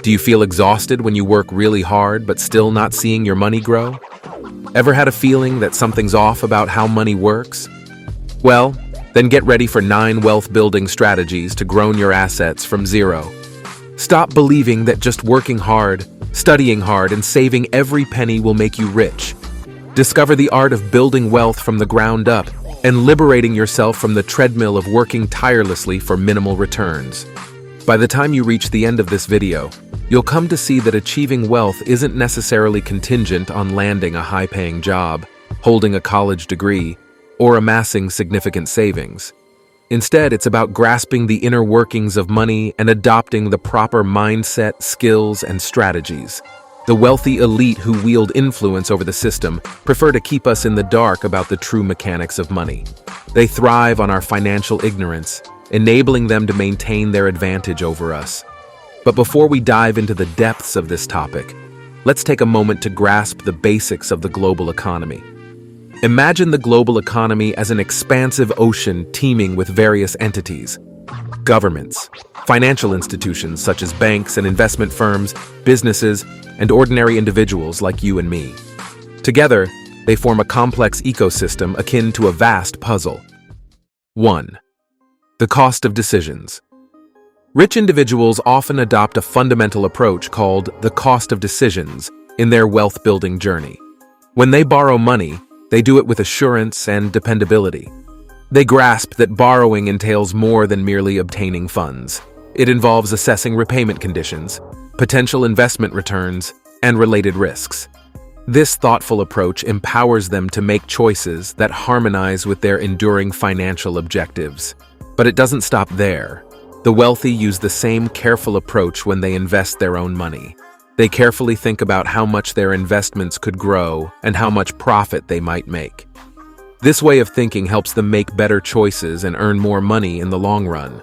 Do you feel exhausted when you work really hard but still not seeing your money grow? Ever had a feeling that something's off about how money works? Well, then get ready for 9 wealth-building strategies to grow your assets from zero. Stop believing that just working hard, studying hard, and saving every penny will make you rich. Discover the art of building wealth from the ground up and liberating yourself from the treadmill of working tirelessly for minimal returns. By the time you reach the end of this video, you'll come to see that achieving wealth isn't necessarily contingent on landing a high-paying job, holding a college degree, or amassing significant savings. Instead, it's about grasping the inner workings of money and adopting the proper mindset, skills, and strategies. The wealthy elite who wield influence over the system prefer to keep us in the dark about the true mechanics of money. They thrive on our financial ignorance, enabling them to maintain their advantage over us. But before we dive into the depths of this topic, let's take a moment to grasp the basics of the global economy. Imagine the global economy as an expansive ocean teeming with various entities, governments, financial institutions such as banks and investment firms, businesses, and ordinary individuals like you and me. Together, they form a complex ecosystem akin to a vast puzzle. 1. The cost of decisions. Rich individuals often adopt a fundamental approach called the cost of decisions in their wealth-building journey. When they borrow money, they do it with assurance and dependability. They grasp that borrowing entails more than merely obtaining funds. It involves assessing repayment conditions, potential investment returns, and related risks. This thoughtful approach empowers them to make choices that harmonize with their enduring financial objectives. But it doesn't stop there. The wealthy use the same careful approach when they invest their own money. They carefully think about how much their investments could grow and how much profit they might make. This way of thinking helps them make better choices and earn more money in the long run.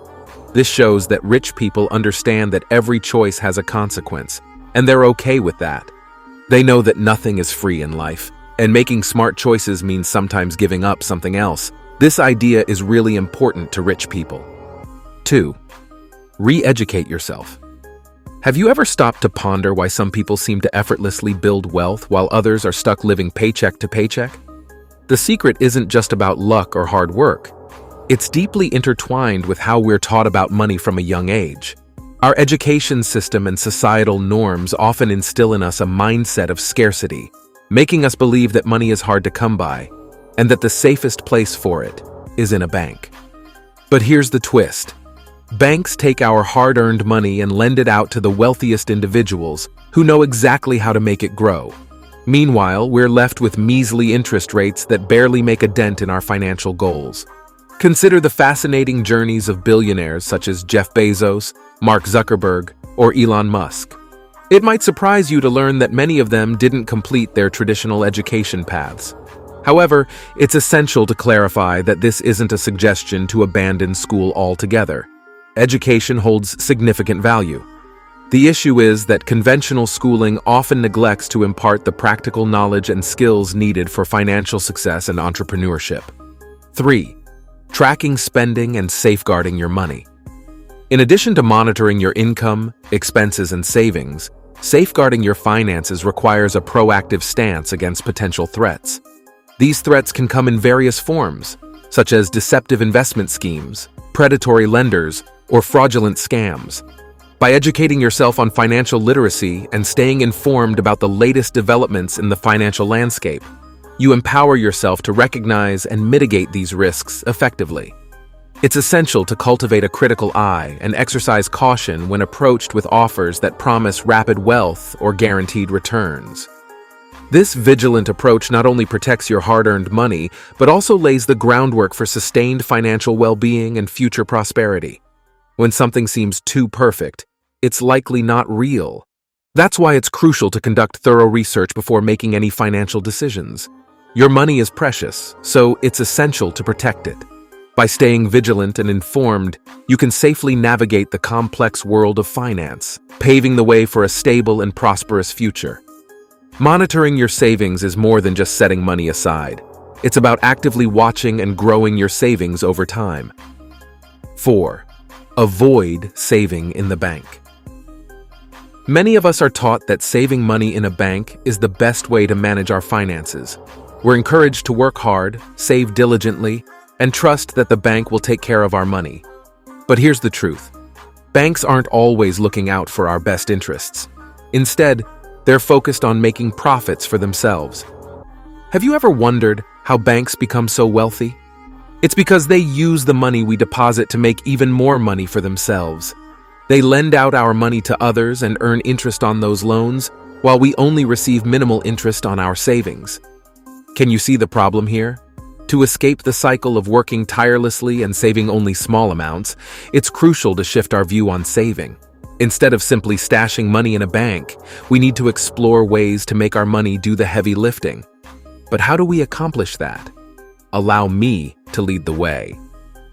This shows that rich people understand that every choice has a consequence, and they're okay with that. They know that nothing is free in life, and making smart choices means sometimes giving up something else. This idea is really important to rich people. 2. Re-educate yourself. Have you ever stopped to ponder why some people seem to effortlessly build wealth while others are stuck living paycheck to paycheck? The secret isn't just about luck or hard work. It's deeply intertwined with how we're taught about money from a young age. Our education system and societal norms often instill in us a mindset of scarcity, making us believe that money is hard to come by, and that the safest place for it is in a bank. But here's the twist. Banks take our hard-earned money and lend it out to the wealthiest individuals who know exactly how to make it grow. Meanwhile, we're left with measly interest rates that barely make a dent in our financial goals. Consider the fascinating journeys of billionaires such as Jeff Bezos, Mark Zuckerberg, or Elon Musk. It might surprise you to learn that many of them didn't complete their traditional education paths. However, it's essential to clarify that this isn't a suggestion to abandon school altogether. Education holds significant value. The issue is that conventional schooling often neglects to impart the practical knowledge and skills needed for financial success and entrepreneurship. 3. Tracking spending and safeguarding your money. In addition to monitoring your income, expenses, and savings, safeguarding your finances requires a proactive stance against potential threats. These threats can come in various forms, such as deceptive investment schemes, predatory lenders, or fraudulent scams. By educating yourself on financial literacy and staying informed about the latest developments in the financial landscape, you empower yourself to recognize and mitigate these risks effectively. It's essential to cultivate a critical eye and exercise caution when approached with offers that promise rapid wealth or guaranteed returns. This vigilant approach not only protects your hard-earned money, but also lays the groundwork for sustained financial well-being and future prosperity. When something seems too perfect, it's likely not real. That's why it's crucial to conduct thorough research before making any financial decisions. Your money is precious, so it's essential to protect it. By staying vigilant and informed, you can safely navigate the complex world of finance, paving the way for a stable and prosperous future. Monitoring your savings is more than just setting money aside. It's about actively watching and growing your savings over time. 4. Avoid saving in the bank. Many of us are taught that saving money in a bank is the best way to manage our finances. We're encouraged to work hard, save diligently, and trust that the bank will take care of our money. But here's the truth. Banks aren't always looking out for our best interests. Instead, they're focused on making profits for themselves. Have you ever wondered how banks become so wealthy? It's because they use the money we deposit to make even more money for themselves. They lend out our money to others and earn interest on those loans, while we only receive minimal interest on our savings. Can you see the problem here? To escape the cycle of working tirelessly and saving only small amounts, it's crucial to shift our view on saving. Instead of simply stashing money in a bank, we need to explore ways to make our money do the heavy lifting. But how do we accomplish that? Allow me to lead the way.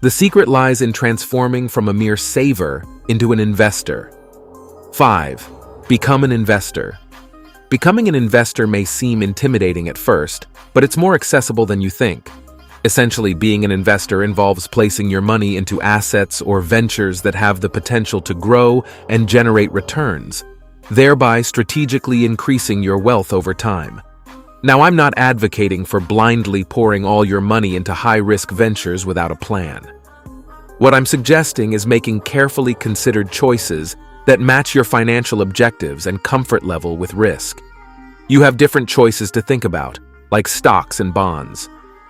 The secret lies in transforming from a mere saver into an investor. 5. Become an investor. Becoming an investor may seem intimidating at first, but it's more accessible than you think. Essentially, being an investor involves placing your money into assets or ventures that have the potential to grow and generate returns, thereby strategically increasing your wealth over time. Now, I'm not advocating for blindly pouring all your money into high-risk ventures without a plan. What I'm suggesting is making carefully considered choices that match your financial objectives and comfort level with risk. You have different choices to think about, like stocks and bonds.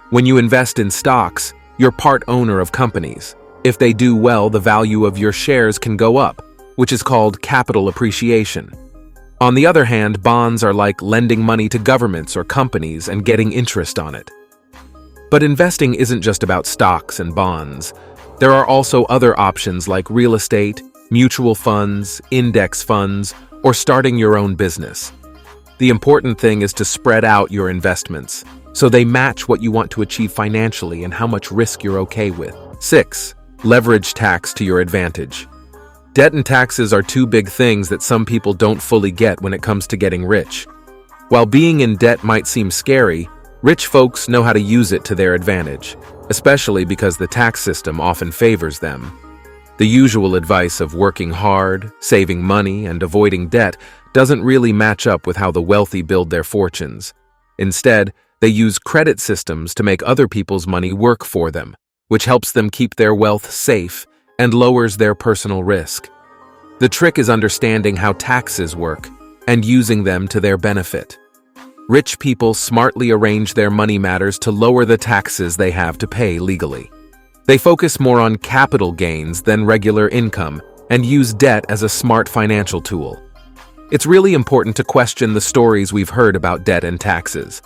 When you invest in stocks, you're part owner of companies. If they do well, the value of your shares can go up, which is called capital appreciation. On the other hand, bonds are like lending money to governments or companies and getting interest on it. But investing isn't just about stocks and bonds. There are also other options like real estate, mutual funds, index funds, or starting your own business. The important thing is to spread out your investments so they match what you want to achieve financially and how much risk you're okay with. 6. Leverage tax to your advantage. Debt and taxes are two big things that some people don't fully get when it comes to getting rich. While being in debt might seem scary, rich folks know how to use it to their advantage, especially because the tax system often favors them. The usual advice of working hard, saving money, and avoiding debt doesn't really match up with how the wealthy build their fortunes. Instead, they use credit systems to make other people's money work for them, which helps them keep their wealth safe and lowers their personal risk. The trick is understanding how taxes work and using them to their benefit. Rich people smartly arrange their money matters to lower the taxes they have to pay legally. They focus more on capital gains than regular income and use debt as a smart financial tool. It's really important to question the stories we've heard about debt and taxes.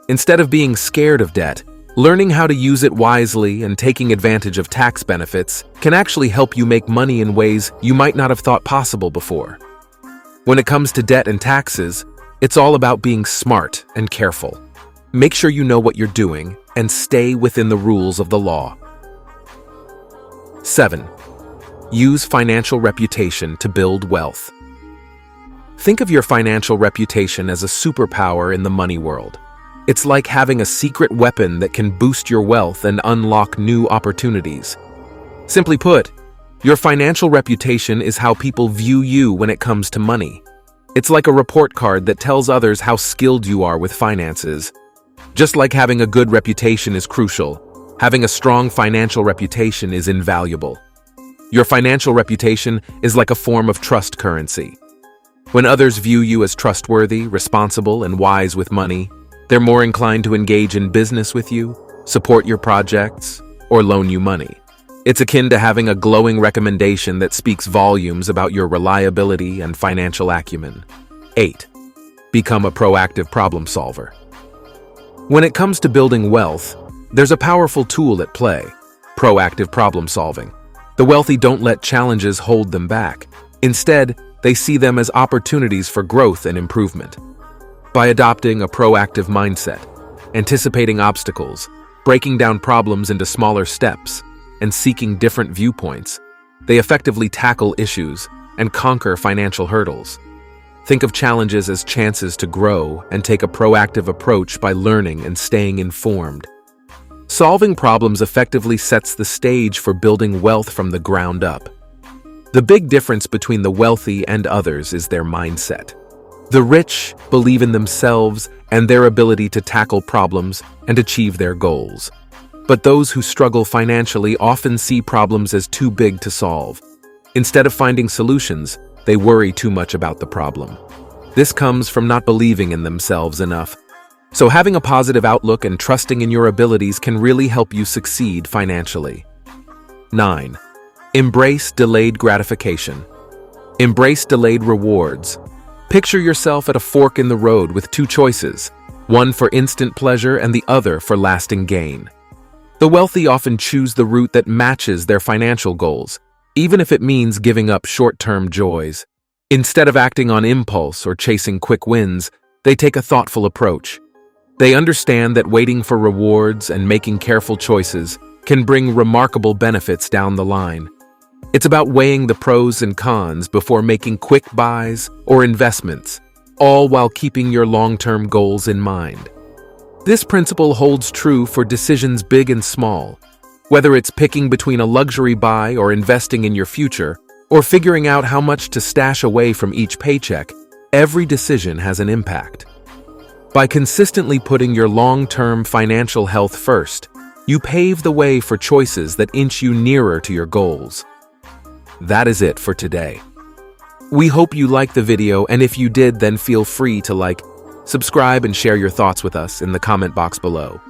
Instead of being scared of debt, learning how to use it wisely and taking advantage of tax benefits can actually help you make money in ways you might not have thought possible before. When it comes to debt and taxes, it's all about being smart and careful. Make sure you know what you're doing and stay within the rules of the law. 7. Use financial reputation to build wealth. Think of your financial reputation as a superpower in the money world. It's like having a secret weapon that can boost your wealth and unlock new opportunities. Simply put, your financial reputation is how people view you when it comes to money. It's like a report card that tells others how skilled you are with finances. Just like having a good reputation is crucial, having a strong financial reputation is invaluable. Your financial reputation is like a form of trust currency. When others view you as trustworthy, responsible, and wise with money, they're more inclined to engage in business with you, support your projects, or loan you money. It's akin to having a glowing recommendation that speaks volumes about your reliability and financial acumen. 8. Become a proactive problem solver. When it comes to building wealth, there's a powerful tool at play: proactive problem solving. The wealthy don't let challenges hold them back. Instead, they see them as opportunities for growth and improvement. By adopting a proactive mindset, anticipating obstacles, breaking down problems into smaller steps, and seeking different viewpoints, they effectively tackle issues and conquer financial hurdles. Think of challenges as chances to grow and take a proactive approach by learning and staying informed. Solving problems effectively sets the stage for building wealth from the ground up. The big difference between the wealthy and others is their mindset. The rich believe in themselves and their ability to tackle problems and achieve their goals. But those who struggle financially often see problems as too big to solve. Instead of finding solutions, they worry too much about the problem. This comes from not believing in themselves enough. So having a positive outlook and trusting in your abilities can really help you succeed financially. 9. Embrace delayed gratification. Embrace delayed rewards. Picture yourself at a fork in the road with two choices, one for instant pleasure and the other for lasting gain. The wealthy often choose the route that matches their financial goals, even if it means giving up short-term joys. Instead of acting on impulse or chasing quick wins, they take a thoughtful approach. They understand that waiting for rewards and making careful choices can bring remarkable benefits down the line. It's about weighing the pros and cons before making quick buys or investments, all while keeping your long-term goals in mind. This principle holds true for decisions big and small. Whether it's picking between a luxury buy or investing in your future, or figuring out how much to stash away from each paycheck, every decision has an impact. By consistently putting your long-term financial health first, you pave the way for choices that inch you nearer to your goals. That is it for today. We hope you liked the video, and if you did, then feel free to subscribe and share your thoughts with us in the comment box below.